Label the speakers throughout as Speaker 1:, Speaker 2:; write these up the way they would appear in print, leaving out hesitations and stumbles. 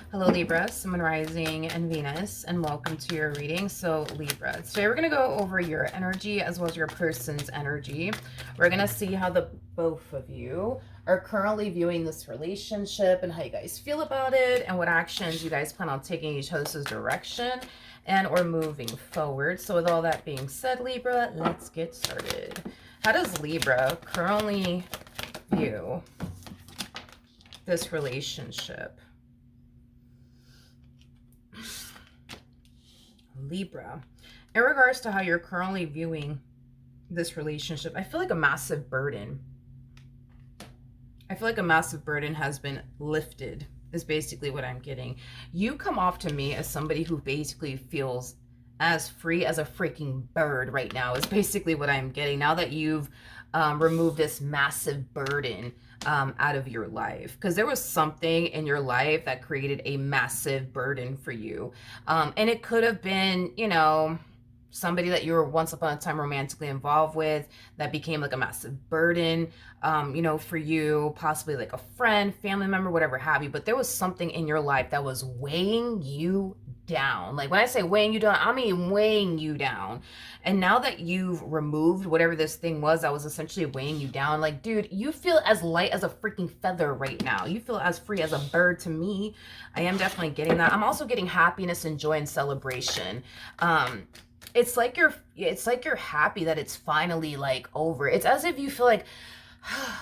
Speaker 1: Hello Libra, Sun, Rising, and Venus, and welcome to your reading. So Libra, today we're going to go over your energy as well as your person's energy. We're going to see how the both of you are currently viewing this relationship and how you guys feel about it and what actions you guys plan on taking each other's direction and or moving forward. So with all that being said, Libra, let's get started. How does Libra currently view this relationship? Libra, in regards to how you're currently viewing this relationship, I feel like a massive burden. I feel like a massive burden has been lifted, is basically what I'm getting. You come off to me as somebody who basically feels as free as a freaking bird right now, is basically what I'm getting. Now that you've removed this massive burden out of your life, because there was something in your life that created a massive burden for you, and it could have been, you know, somebody that you were once upon a time romantically involved with that became like a massive burden, you know, for you, possibly like a friend, family member, whatever have you. But there was something in your life that was weighing you down. Like when I say weighing you down, I mean weighing you down. And now that you've removed whatever this thing was that was essentially weighing you down, like, dude, you feel as light as a freaking feather right now. You feel as free as a bird to me. I am definitely getting that. I'm also getting happiness and joy and celebration. It's like you're happy that it's finally like over. It's as if you feel like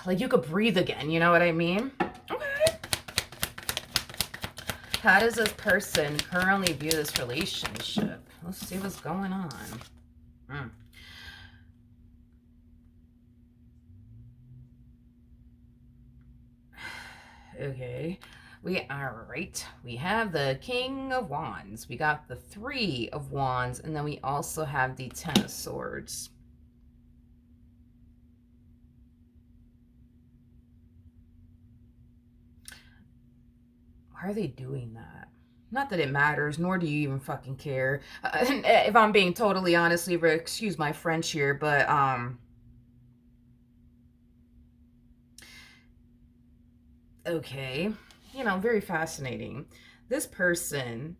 Speaker 1: you could breathe again. You know what I mean? Okay. How does this person currently view this relationship? Let's see what's going on. Okay. We have the King of Wands. We got the Three of Wands. And then we also have the Ten of Swords. Why are they doing that? Not that it matters, nor do you even fucking care. If I'm being totally honest, Libra, excuse my French here, but okay, you know, very fascinating. This person,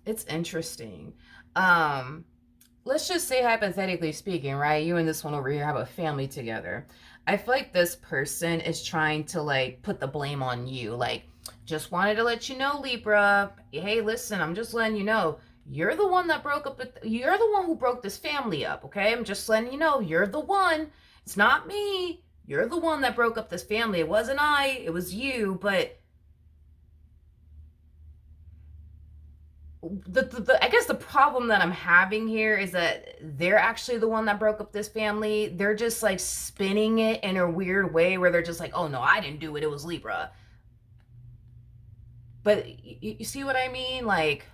Speaker 1: it's interesting. Let's just say, hypothetically speaking, right? You and this one over here have a family together. I feel like this person is trying to like put the blame on you. Like, just wanted to let you know, Libra. Hey, listen, I'm just letting you know. You're the one that broke up. You're the one who broke this family up, okay? I'm just letting you know. You're the one. It's not me. You're the one that broke up this family. It wasn't I. It was you. But I guess the problem that I'm having here is that they're actually the one that broke up this family. They're just like spinning it in a weird way where they're just like, oh no, I didn't do it. It was Libra. But you see what I mean? Like,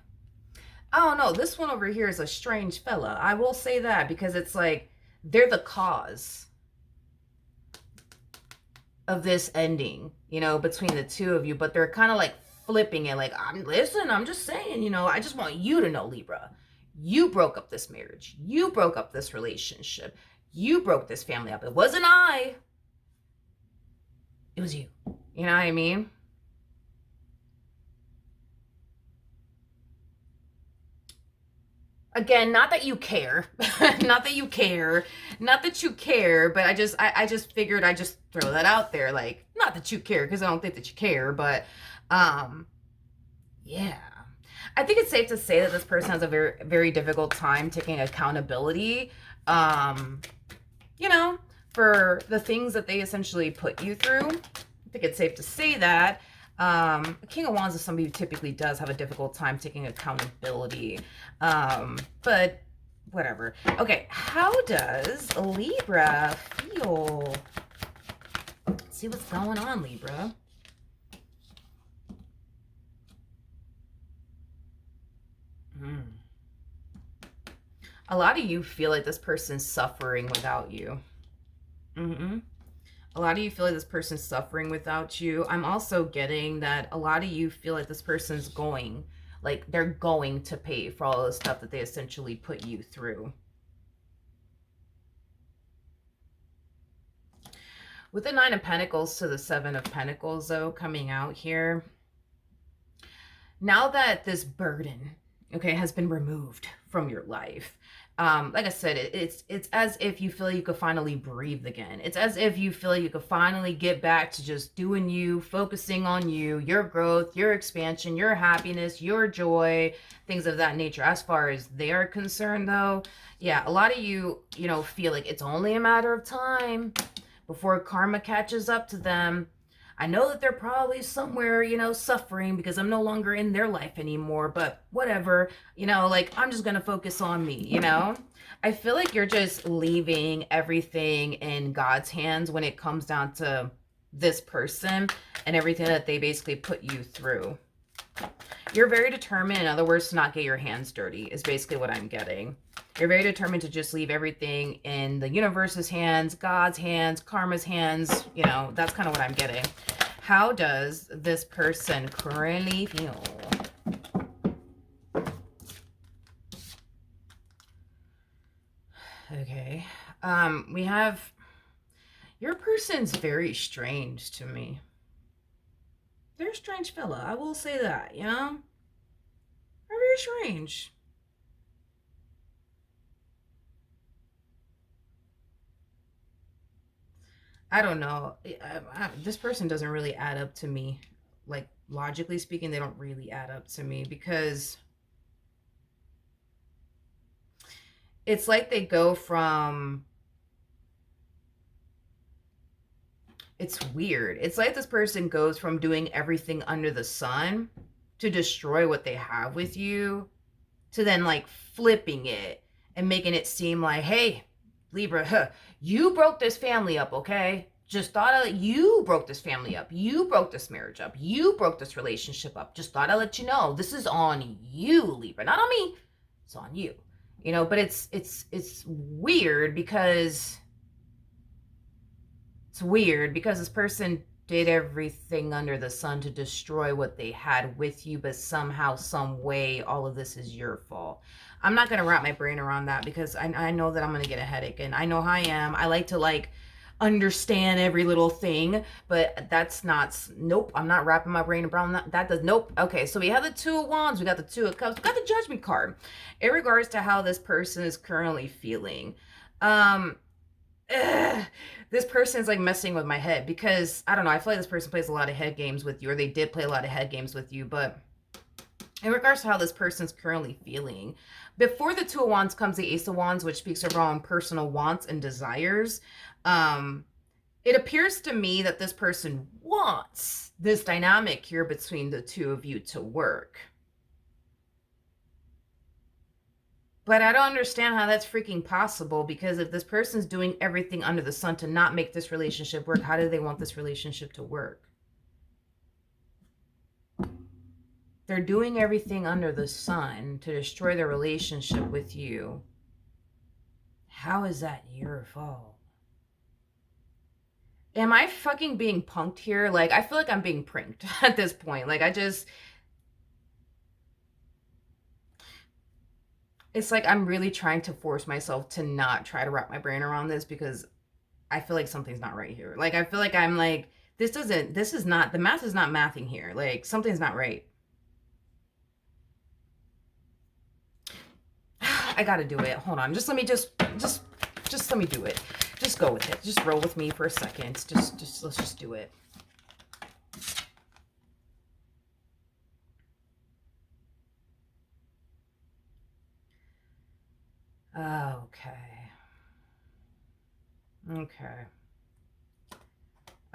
Speaker 1: I don't know. This one over here is a strange fella. I will say that, because it's like they're the cause of this ending, you know, between the two of you. But they're kind of like flipping it, like, I'm just saying, you know, I just want you to know, Libra, you broke up this marriage, you broke up this relationship, you broke this family up. It wasn't I, it was you. You know what I mean? Again, not that you care, not that you care, not that you care, but I just figured I'd just throw that out there, like, not that you care, because I don't think that you care, but yeah, I think it's safe to say that this person has a very, very difficult time taking accountability, you know, for the things that they essentially put you through. I think it's safe to say that. King of Wands is somebody who typically does have a difficult time taking accountability. But whatever. Okay, how does Libra feel? Let's see what's going on, Libra. A lot of you feel like this person's suffering without you. A lot of you feel like this person's suffering without you. I'm also getting that a lot of you feel like this person's going, like they're going to pay for all the stuff that they essentially put you through. With the Nine of Pentacles to the Seven of Pentacles, though, coming out here, now that this burden, okay, has been removed from your life, like I said, it's as if you feel you could finally breathe again. It's as if you feel you could finally get back to just doing you, focusing on you, your growth, your expansion, your happiness, your joy, things of that nature. As far as they are concerned, though, yeah, a lot of you, you know, feel like it's only a matter of time before karma catches up to them. I know that they're probably somewhere, you know, suffering because I'm no longer in their life anymore, but whatever, you know, like I'm just going to focus on me, you know? I feel like you're just leaving everything in God's hands when it comes down to this person and everything that they basically put you through. You're very determined, in other words, to not get your hands dirty is basically what I'm getting. You're very determined to just leave everything in the universe's hands, God's hands, karma's hands. You know, that's kind of what I'm getting. How does this person currently feel? Okay. We have, your person's very strange to me. They're a strange fella. I will say that, you know? They're very strange. I don't know. This person doesn't really add up to me. Like, logically speaking, they don't really add up to me because it's like they go from... It's weird. It's like this person goes from doing everything under the sun to destroy what they have with you to then like flipping it and making it seem like, hey, Libra, you broke this family up, okay? Just thought you broke this family up. You broke this marriage up. You broke this relationship up. Just thought I'd let you know. This is on you, Libra. Not on me. It's on you. You know, but it's weird because... It's weird because this person did everything under the sun to destroy what they had with you, but somehow, some way, all of this is your fault. I'm not going to wrap my brain around that because I know that I'm going to get a headache, and I know how I am. I like to like understand every little thing, but that's not, nope, I'm not wrapping my brain around that. That does, nope. Okay, so we have the Two of Wands, we got the Two of Cups, we got the Judgment card in regards to how this person is currently feeling. This person's like messing with my head because I don't know, I feel like this person plays a lot of head games with you, or they did play a lot of head games with you. But in regards to how this person's currently feeling, before the Two of Wands comes the Ace of Wands, which speaks of our own personal wants and desires. It appears to me that this person wants this dynamic here between the two of you to work. But I don't understand how that's freaking possible, because if this person's doing everything under the sun to not make this relationship work, how do they want this relationship to work? They're doing everything under the sun to destroy their relationship with you. How is that your fault? Am I fucking being punked here? Like, I feel like I'm being pranked at this point. Like, it's like I'm really trying to force myself to not try to wrap my brain around this because I feel like something's not right here. Like, I feel like I'm like, the math is not mathing here. Like, something's not right. I gotta do it. Hold on. Just let me let me do it. Just go with it. Just roll with me for a second. Let's just do it.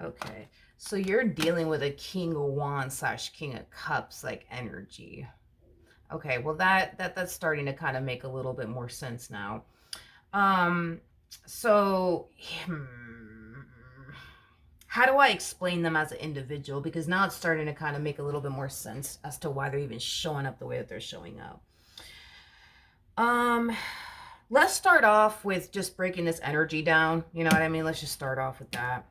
Speaker 1: Okay. So you're dealing with a King of Wands / King of Cups like energy. Okay, well that's starting to kind of make a little bit more sense now. So how do I explain them as an individual? Because now it's starting to kind of make a little bit more sense as to why they're even showing up the way that they're showing up. Let's start off with just breaking this energy down. You know what I mean? Let's just start off with that.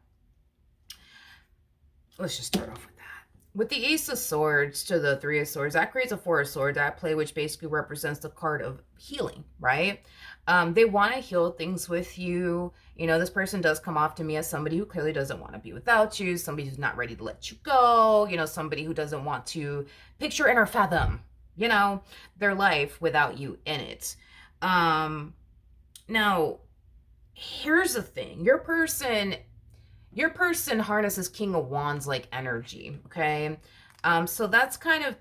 Speaker 1: With the Ace of Swords to the Three of Swords, that creates a Four of Swords at play, which basically represents the card of healing, right? They want to heal things with you. You know, this person does come off to me as somebody who clearly doesn't want to be without you, somebody who's not ready to let you go, you know, somebody who doesn't want to picture and or fathom, you know, their life without you in it. Now, here's the thing. Your person harnesses King of Wands like energy, okay? So that's kind of,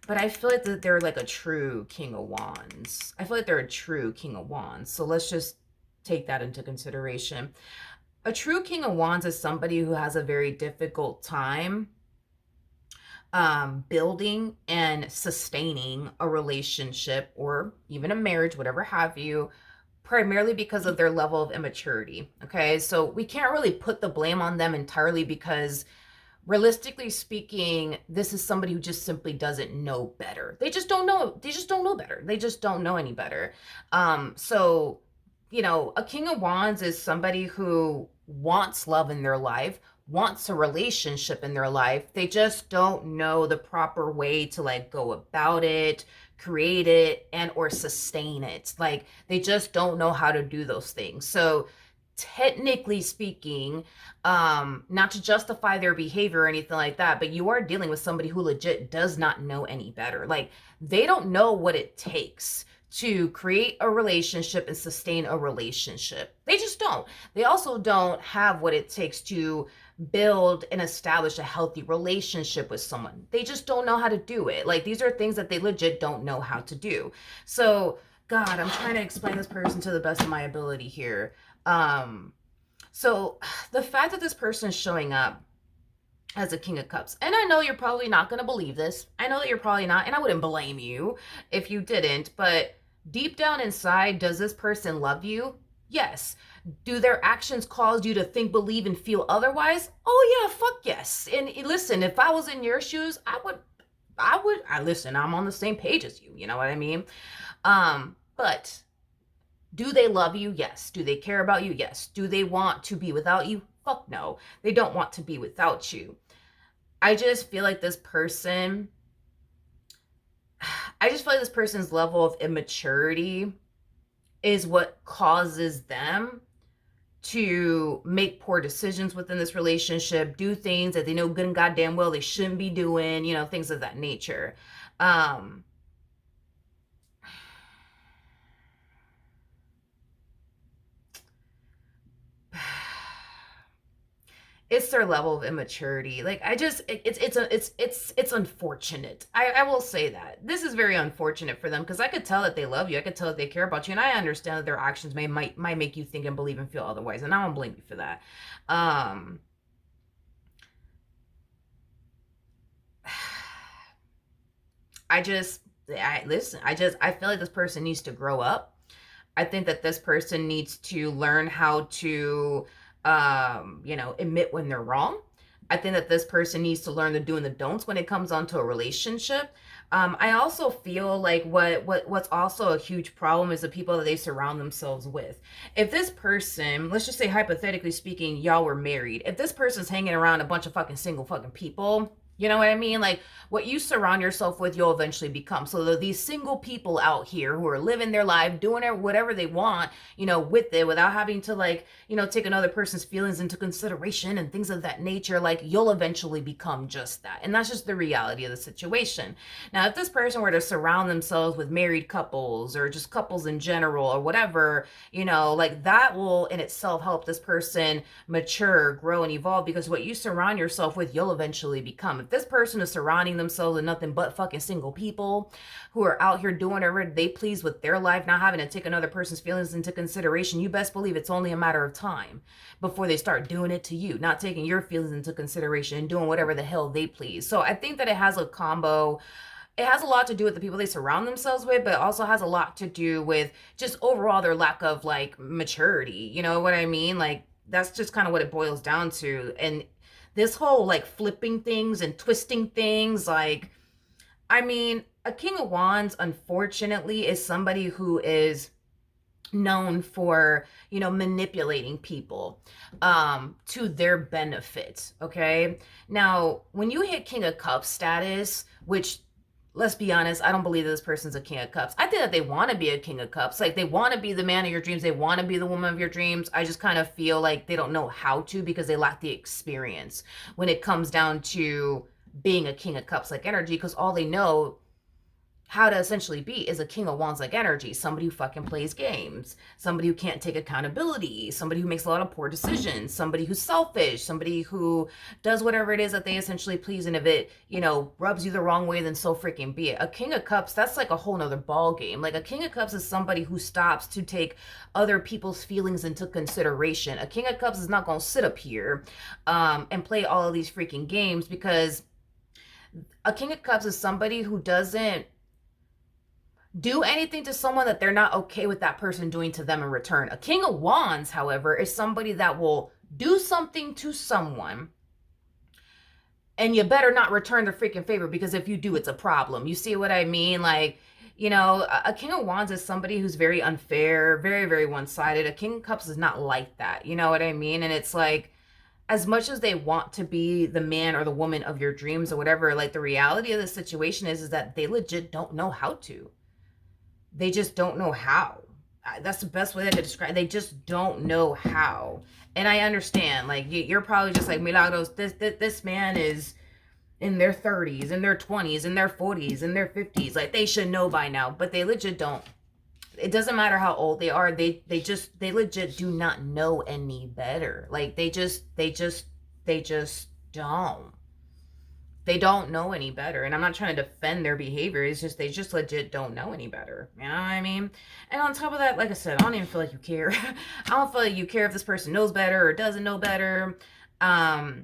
Speaker 1: but I feel like that they're like a true King of Wands. I feel like they're a true King of Wands. So let's just take that into consideration. A true King of Wands is somebody who has a very difficult time building and sustaining a relationship or even a marriage, whatever have you, primarily because of their level of immaturity. Okay, so we can't really put the blame on them entirely because realistically speaking, this is somebody who just simply doesn't know better. They just don't know. They just don't know better. They just don't know any better. So, you know, a King of Wands is somebody who wants love in their life, wants a relationship in their life. They just don't know the proper way to like go about it, create it, and or sustain it. Like they just don't know how to do those things. So technically speaking, not to justify their behavior or anything like that, but you are dealing with somebody who legit does not know any better. Like they don't know what it takes to create a relationship and sustain a relationship. They just don't. They also don't have what it takes to build and establish a healthy relationship with someone. They just don't know how to do it. Like these are things that they legit don't know how to do. So, God, I'm trying to explain this person to the best of my ability here. So the fact that this person is showing up as a King of Cups, and I know you're probably not going to believe this. I know that you're probably not, and I wouldn't blame you if you didn't, but deep down inside, does this person love you? Yes. Do their actions cause you to think, believe, and feel otherwise? Oh yeah, fuck yes. And listen, if I was in your shoes, I listen, I'm on the same page as you, you know what I mean? But do they love you? Yes. Do they care about you? Yes. Do they want to be without you? Fuck no. They don't want to be without you. I just feel like this person's level of immaturity is what causes them to make poor decisions within this relationship, do things that they know good and goddamn well they shouldn't be doing, you know, things of that nature. It's their level of immaturity. Like it's unfortunate. I will say that this is very unfortunate for them because I could tell that they love you. I could tell that they care about you, and I understand that their actions might make you think and believe and feel otherwise, and I don't blame you for that. I feel like this person needs to grow up. I think that this person needs to learn how to admit when they're wrong. I think that this person needs to learn the do and the don'ts when it comes onto a relationship. I also feel like what's also a huge problem is the people that they surround themselves with. If this person, let's just say hypothetically speaking, y'all were married. If this person's hanging around a bunch of fucking single fucking people, you know what I mean? Like what you surround yourself with, you'll eventually become. So these single people out here who are living their life, doing whatever they want, you know, with it, without having to like, you know, take another person's feelings into consideration and things of that nature, like you'll eventually become just that. And that's just the reality of the situation. Now, if this person were to surround themselves with married couples or just couples in general or whatever, you know, like that will in itself help this person mature, grow, and evolve because what you surround yourself with, you'll eventually become. If this person is surrounding themselves with nothing but fucking single people who are out here doing whatever they please with their life, not having to take another person's feelings into consideration, you best believe it's only a matter of time before they start doing it to you, not taking your feelings into consideration and doing whatever the hell they please. So I think that it has a combo. It has a lot to do with the people they surround themselves with, but it also has a lot to do with just overall their lack of like maturity. You know what I mean? Like that's just kind of what it boils down to. And this whole like flipping things and twisting things, like, I mean, a King of Wands, unfortunately, is somebody who is known for, you know, manipulating people to their benefit. Okay. Now, when you hit King of Cups status, which let's be honest, I don't believe that this person's a king of cups. I think that they want to be a king of cups. Like, they want to be the man of your dreams. They want to be the woman of your dreams. I just kind of feel like they don't know how to because they lack the experience when it comes down to being a king of cups like energy, because all they know how to essentially be is a king of wands like energy. Somebody who fucking plays games, somebody who can't take accountability, somebody who makes a lot of poor decisions, somebody who's selfish, somebody who does whatever it is that they essentially please, and if it, you know, rubs you the wrong way, then so freaking be it. A king of cups, that's like a whole nother ball game. Like, a king of cups is somebody who stops to take other people's feelings into consideration. A king of cups is not gonna sit up here and play all of these freaking games, because a king of cups is somebody who doesn't do anything to someone that they're not okay with that person doing to them in return. A king of wands, however, is somebody that will do something to someone, and you better not return the freaking favor, because if you do, it's a problem. You see what I mean? Like, you know, a king of wands is somebody who's very unfair, very, very one-sided. A king of cups is not like that. You know what I mean? And it's like, as much as they want to be the man or the woman of your dreams or whatever, like, the reality of the situation is that they legit don't know how to. They just don't know how. That's the best way I could describe it. They just don't know how. And I understand, like, you're probably just like, Milagros, this man is in their 30s, in their 20s, in their 40s, in their 50s. Like, they should know by now, but they legit don't. It doesn't matter how old they are. They legit do not know any better. Like, they just don't. They don't know any better. And I'm not trying to defend their behavior. It's just, they just legit don't know any better. You know what I mean? And on top of that, like I said, I don't even feel like you care. I don't feel like you care if this person knows better or doesn't know better. I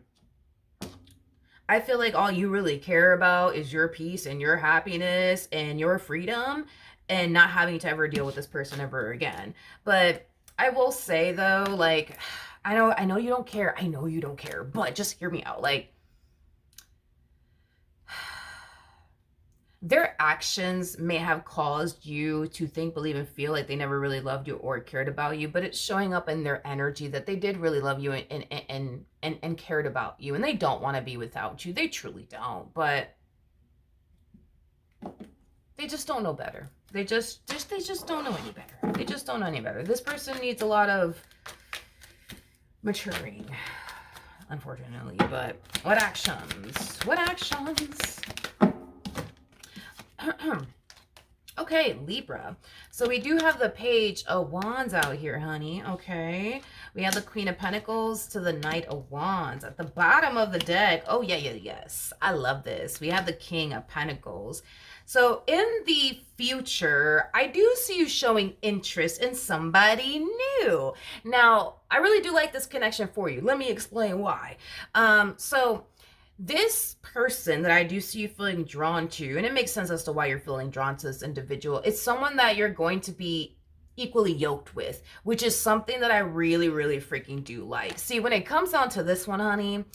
Speaker 1: feel like all you really care about is your peace and your happiness and your freedom, and not having to ever deal with this person ever again. But I will say, though, like, I know you don't care. I know you don't care, but just hear me out. Like, their actions may have caused you to think, believe, and feel like they never really loved you or cared about you, but it's showing up in their energy that they did really love you and cared about you, and they don't want to be without you. They truly don't, but they just don't know better. They just don't know any better. They just don't know any better. This person needs a lot of maturing, unfortunately. But what actions? What actions? Okay, Libra. So we do have the Page of Wands out here, honey. Okay. We have the Queen of Pentacles to the Knight of Wands. At the bottom of the deck, oh, yes. I love this. We have the King of Pentacles. So in the future, I do see you showing interest in somebody new. Now, I really do like this connection for you. Let me explain why. So this person that I do see you feeling drawn to, and it makes sense as to why you're feeling drawn to this individual, it's someone that you're going to be equally yoked with, which is something that I really, really freaking do like. See, when it comes down to this one, honey,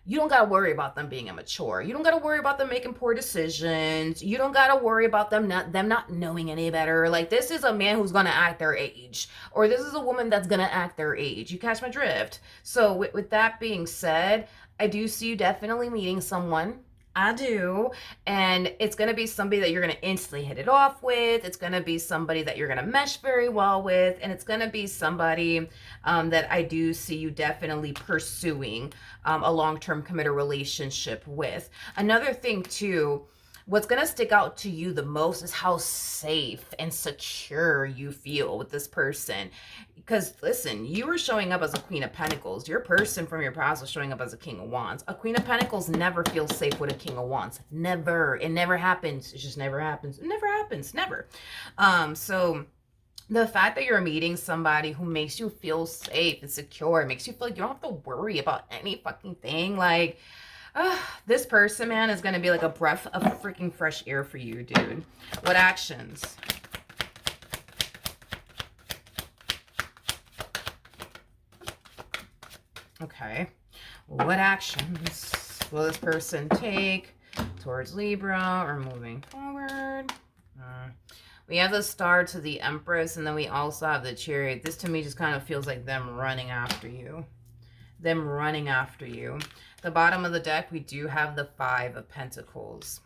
Speaker 1: you don't got to worry about them being immature. You don't got to worry about them making poor decisions. You don't got to worry about them not knowing any better. Like, this is a man who's going to act their age, or this is a woman that's going to act their age. You catch my drift? So with that being said, I do see you definitely meeting someone. I do. And it's going to be somebody that you're going to instantly hit it off with. It's going to be somebody that you're going to mesh very well with. And it's going to be somebody that I do see you definitely pursuing a long-term committed relationship with. Another thing too, what's going to stick out to you the most is how safe and secure you feel with this person. Because listen, you were showing up as a Queen of Pentacles. Your person from your past was showing up as a King of Wands. A Queen of Pentacles never feels safe with a King of Wands. Never. It never happens. It just never happens. It never happens. Never. So the fact that you're meeting somebody who makes you feel safe and secure, makes you feel like you don't have to worry about any fucking thing, like, this person, man, is going to be like a breath of freaking fresh air for you, dude. What actions? Okay. What actions will this person take towards Libra or moving forward? We have the Star to the Empress, and then we also have the Chariot. This to me just kind of feels like them running after you. Them running after you. The bottom of the deck, we do have the Five of Pentacles.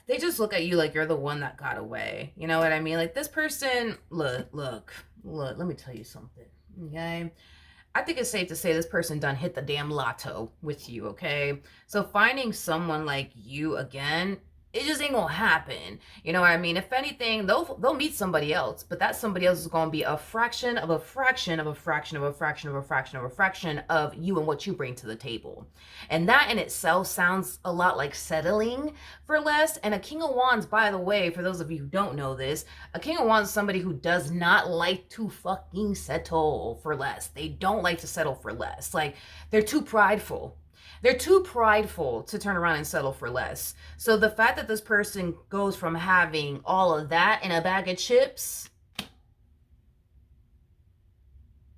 Speaker 1: They just look at you like you're the one that got away. You know what I mean? Like this person, look, let me tell you something, okay? I think it's safe to say this person done hit the damn lotto with you, okay? So finding someone like you again, it just ain't gonna happen. You know what I mean? If anything, they'll meet somebody else, but that somebody else is gonna be a fraction of a fraction of a fraction of a fraction of a fraction of a fraction of you and what you bring to the table. And that in itself sounds a lot like settling for less. And a King of Wands, by the way, for those of you who don't know this, a King of Wands is somebody who does not like to fucking settle for less. They don't like to settle for less. Like, they're too prideful. They're too prideful to turn around and settle for less. So the fact that this person goes from having all of that in a bag of chips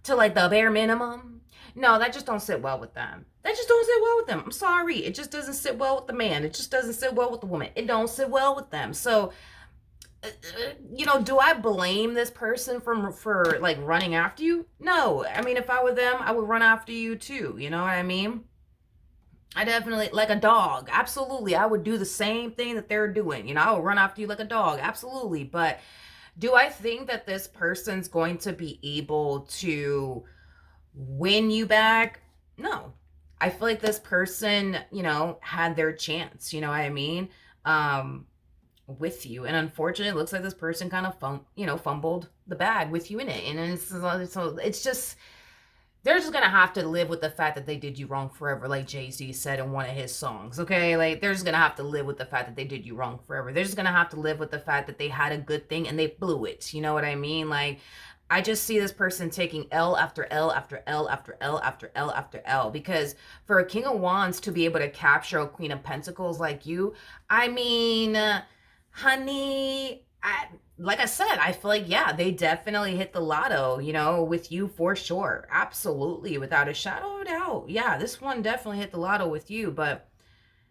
Speaker 1: to like the bare minimum, no, that just don't sit well with them. That just don't sit well with them. I'm sorry. It just doesn't sit well with the man. It just doesn't sit well with the woman. It don't sit well with them. So, you know, do I blame this person for like running after you? No. I mean, if I were them, I would run after you too. You know what I mean? I definitely, like a dog, absolutely. I would do the same thing that they're doing. You know, I would run after you like a dog, absolutely. But do I think that this person's going to be able to win you back? No. I feel like this person, you know, had their chance, you know what I mean? With you. And unfortunately, it looks like this person kind of fumbled the bag with you in it. And so it's just, they're just gonna have to live with the fact that they did you wrong forever, like Jay-Z said in one of his songs, okay? Like, they're just gonna have to live with the fact that they did you wrong forever. They're just gonna have to live with the fact that they had a good thing and they blew it. You know what I mean? Like, I just see this person taking L after L after L after L after L after L, because for a King of Wands to be able to capture a Queen of Pentacles like you, I mean, honey, like I said, I feel like, yeah, they definitely hit the lotto, you know, with you for sure. Absolutely, without a shadow of a doubt. Yeah, this one definitely hit the lotto with you, but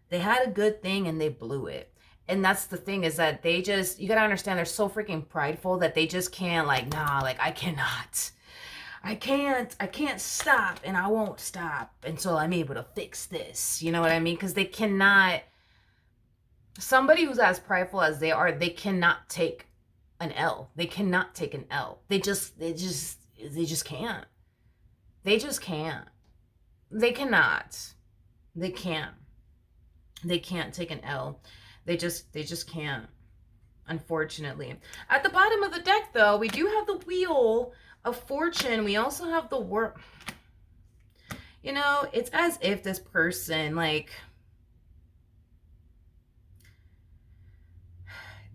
Speaker 1: they had a good thing and they blew it. And that's the thing, is that they just, you gotta understand, they're so freaking prideful that they just can't, like, nah, like, I can't stop, and I won't stop until I'm able to fix this. You know what I mean? Because they cannot, somebody who's as prideful as they are, they cannot take an L. They cannot take an L. They just can't. They just can't. They cannot. They can't. They can't take an L. They just can't, unfortunately. At the bottom of the deck, though, we do have the Wheel of Fortune. We also have the Work. You know, it's as if this person, like,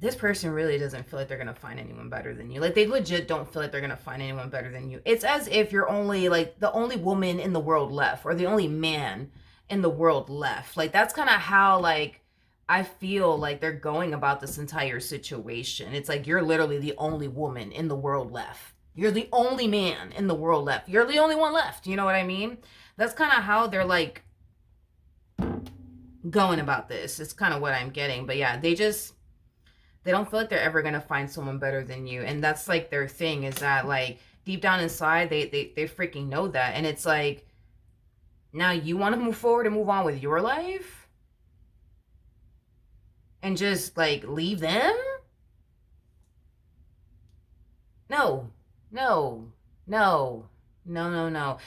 Speaker 1: this person really doesn't feel like they're going to find anyone better than you. Like, they legit don't feel like they're going to find anyone better than you. It's as if you're only, like, the only woman in the world left, or the only man in the world left. Like, that's kind of how, like, I feel like they're going about this entire situation. It's like, you're literally the only woman in the world left. You're the only man in the world left. You're the only one left. You know what I mean? That's kind of how they're, like, going about this. It's kind of what I'm getting. But yeah, they don't feel like they're ever going to find someone better than you. And that's, like, their thing, is that, like, deep down inside, they freaking know that. And it's like, now you want to move forward and move on with your life? And just, like, leave them? No.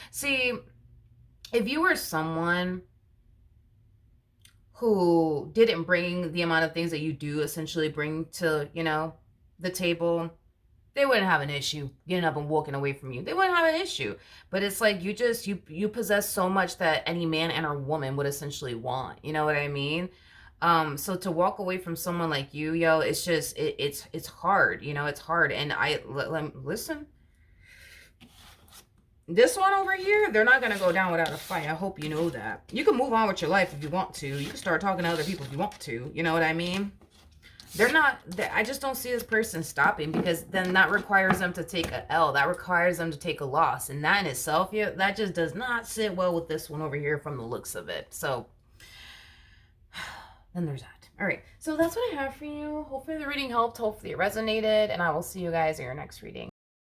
Speaker 1: See, if you were someone who didn't bring the amount of things that you do essentially bring to, you know, the table, they wouldn't have an issue getting up and walking away from you. They wouldn't have an issue. But it's like, you possess so much that any man and or woman would essentially want. You know what I mean? So to walk away from someone like you, yo, it's just, it's hard, you know, it's hard. And listen, this one over here, they're not going to go down without a fight. I hope you know that. You can move on with your life if you want to. You can start talking to other people if you want to. You know what I mean? I just don't see this person stopping, because then that requires them to take a L. That requires them to take a loss. And that in itself, yeah, that just does not sit well with this one over here from the looks of it. So, and there's that. All right. So that's what I have for you. Hopefully the reading helped. Hopefully it resonated. And I will see you guys in your next reading.